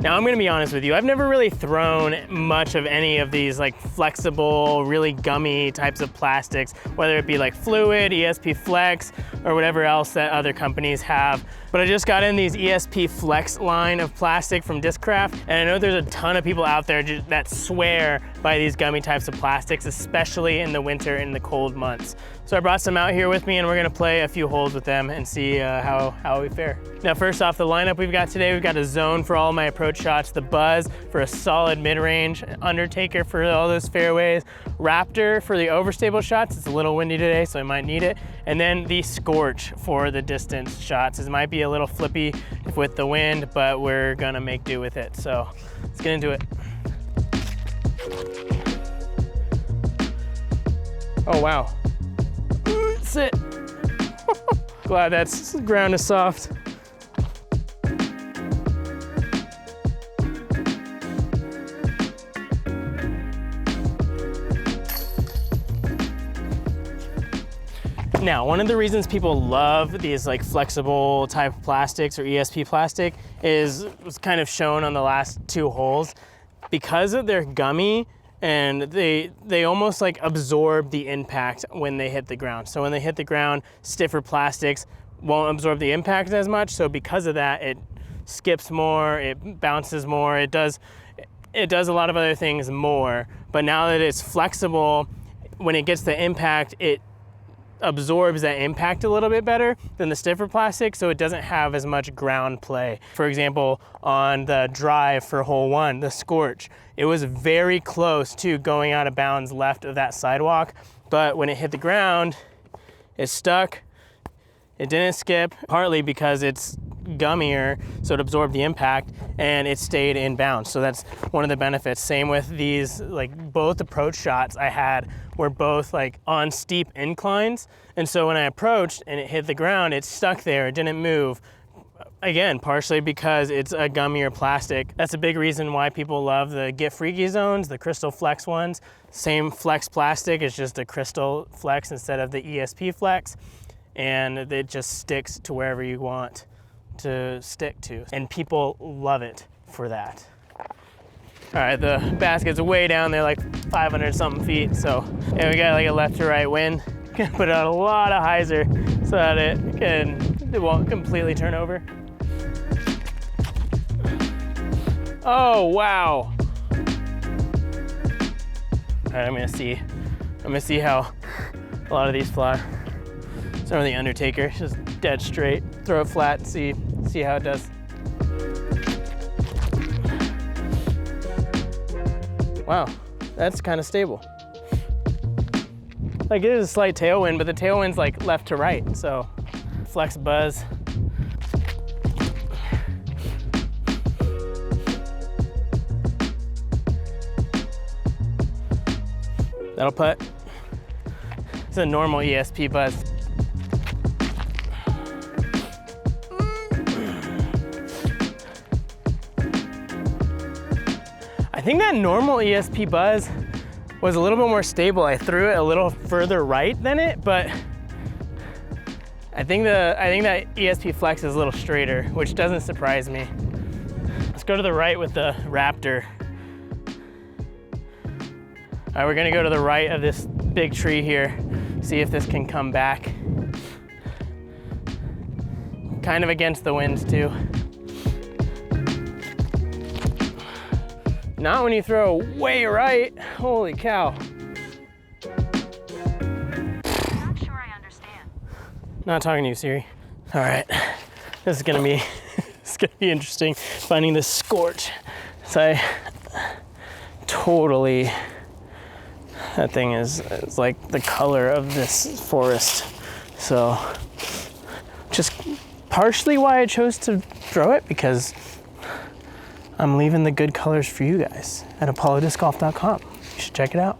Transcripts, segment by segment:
Now I'm gonna be honest with you, I've never really thrown much of any of these like flexible, really gummy types of plastics, whether it be like Fluid, ESP FLX, or whatever else that other companies have. But I just got in these ESP FLX line of plastic from Discraft, and I know there's a ton of people out there that swear by these gummy types of plastics, especially in the winter and the cold months. So I brought some out here with me, and we're gonna play a few holes with them and see how we fare. Now, first off, the lineup we've got today, we've got a Zone for all my approach shots, the Buzz for a solid mid-range, Undertaker for all those fairways, Raptor for the overstable shots. It's a little windy today, so I might need it. And then the Scorch for the distance shots. It might be a little flippy with the wind, but we're gonna make do with it. So let's get into it. Oh, wow. Sit. Glad that ground is soft. Now, one of the reasons people love these like flexible type plastics or ESP plastic was kind of shown on the last 2 holes. Because of their gummy, and they almost like absorb the impact when they hit the ground. So when they hit the ground, stiffer plastics won't absorb the impact as much. So because of that, it skips more, it bounces more, it does a lot of other things more. But now that it's flexible, when it gets the impact, it absorbs that impact a little bit better than the stiffer plastic, so it doesn't have as much ground play. For example, on the drive for hole 1, the Scorch, it was very close to going out of bounds left of that sidewalk, but when it hit the ground, it stuck, it didn't skip, partly because it's gummier, so it absorbed the impact and it stayed in bounds. So that's one of the benefits. Same with these, like both approach shots I had were both like on steep inclines. And so when I approached and it hit the ground, it stuck there, it didn't move. Again, partially because it's a gummier plastic. That's a big reason why people love the Get Freaky zones, the Crystal Flex ones. Same flex plastic, it's just a Crystal Flex instead of the ESP Flex. And it just sticks to wherever you want to stick to. And people love it for that. All right, the basket's way down there, like 500 something feet. So yeah, we got like a left to right wind. Gonna put out a lot of hyzer so that it won't completely turn over. Oh, wow. All right, I'm gonna see how a lot of these fly. Start with the Undertaker, just dead straight. Throw it flat and see how it does. Wow, that's kind of stable. Like it is a slight tailwind, but the tailwind's like left to right, so Flex Buzz. That'll put. It's a normal ESP Buzz. I think that normal ESP Buzz was a little bit more stable. I threw it a little further right than it, but I think that ESP Flex is a little straighter, which doesn't surprise me. Let's go to the right with the Raptor. All right, we're gonna go to the right of this big tree here, see if this can come back. Kind of against the wind too. Not when you throw way right. Holy cow. Not sure I understand. Not talking to you, Siri. All right, this is gonna be, interesting finding this Scorch. So I totally, that thing is like the color of this forest. So just partially why I chose to throw it, because I'm leaving the good colors for you guys at apollodiscgolf.com. You should check it out.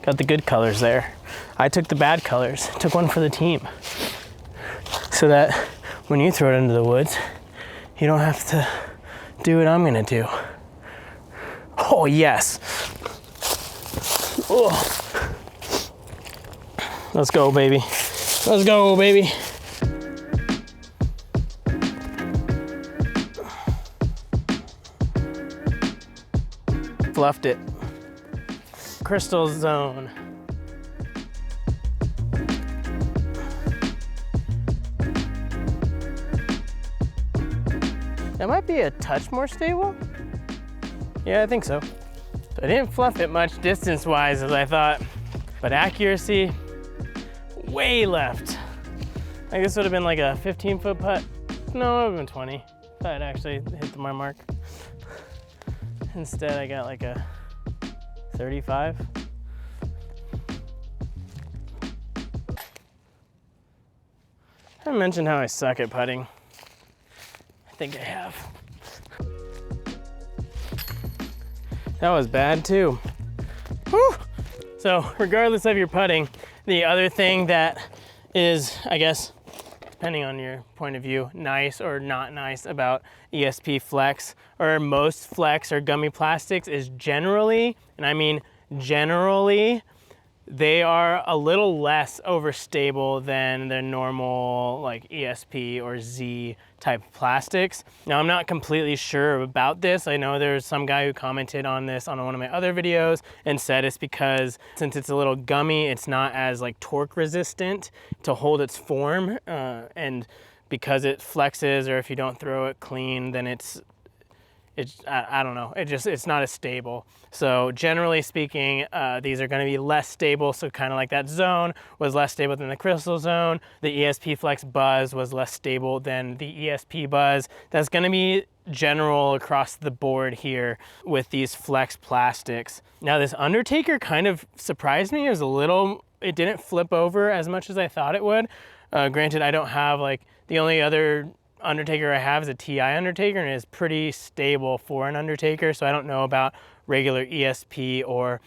Got the good colors there. I took the bad colors, took one for the team. So that when you throw it into the woods, you don't have to do what I'm gonna do. Oh, yes. Oh. Let's go, baby. Let's go, baby. Fluffed it. Crystal Zone. That might be a touch more stable. Yeah, I think so. I didn't fluff it much distance-wise as I thought, but accuracy, way left. Like this would have been like a 15-foot putt. No, it would have been 20. If I'd actually hit my mark. Instead, I got like a 35. I haven't mentioned how I suck at putting. I think I have. That was bad too. Whew. So regardless of your putting, the other thing that is, I guess, depending on your point of view, nice or not nice about ESP Flex or most Flex or gummy plastics is generally, and I mean generally, they are a little less overstable than the normal like ESP or Z type plastics. Now I'm not completely sure about this. I know there's some guy who commented on this on one of my other videos and said it's because since it's a little gummy, it's not as like torque resistant to hold its form, and because it flexes, or if you don't throw it clean, then I don't know, it's not as stable. So generally speaking, these are gonna be less stable. So kind of like that Zone was less stable than the Crystal Zone. The ESP Flex Buzz was less stable than the ESP Buzz. That's gonna be general across the board here with these Flex plastics. Now this Undertaker kind of surprised me. It didn't flip over as much as I thought it would. Granted, I don't have like, the only other Undertaker I have is a TI Undertaker, and it is pretty stable for an Undertaker, so I don't know about regular ESP or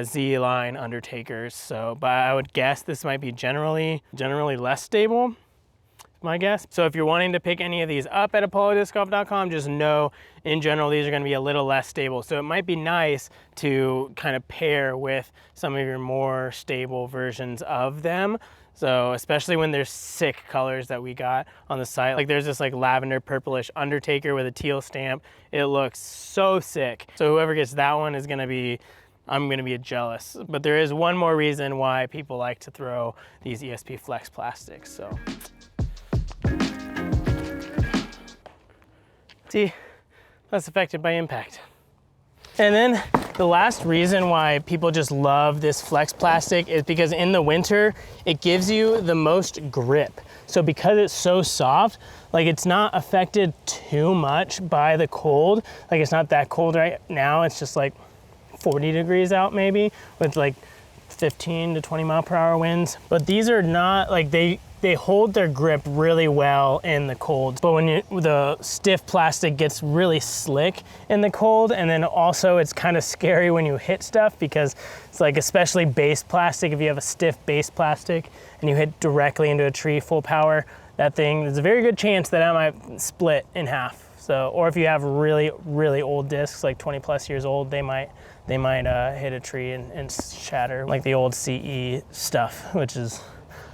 Z-line Undertakers. So, but I would guess this might be generally less stable, my guess. So if you're wanting to pick any of these up at apollodiscgolf.com, just know in general these are going to be a little less stable. So it might be nice to kind of pair with some of your more stable versions of them. So especially when there's sick colors that we got on the site. Like there's this like lavender purplish Undertaker with a teal stamp. It looks so sick. So whoever gets that one is gonna be, I'm gonna be jealous. But there is one more reason why people like to throw these ESP Flex plastics, so. See, less affected by impact. And then the last reason why people just love this Flex plastic is because in the winter, it gives you the most grip. So because it's so soft, like it's not affected too much by the cold. Like it's not that cold right now. It's just like 40 degrees out maybe with like 15 to 20 mile per hour winds. But these are not like, they hold their grip really well in the cold. But when the stiff plastic gets really slick in the cold, and then also it's kind of scary when you hit stuff because it's like, especially base plastic, if you have a stiff base plastic and you hit directly into a tree full power, that thing, there's a very good chance that it might split in half. So, or if you have really, really old discs, like 20 plus years old, they might hit a tree and shatter, like the old CE stuff, which is,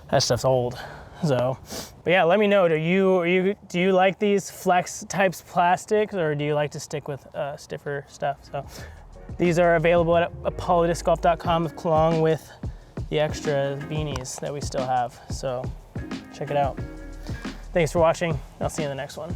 that stuff's old. So, but yeah, let me know. Do you like these Flex types plastics, or do you like to stick with stiffer stuff? So these are available at apollodiscgolf.com along with the extra beanies that we still have. So check it out. Thanks for watching. I'll see you in the next one.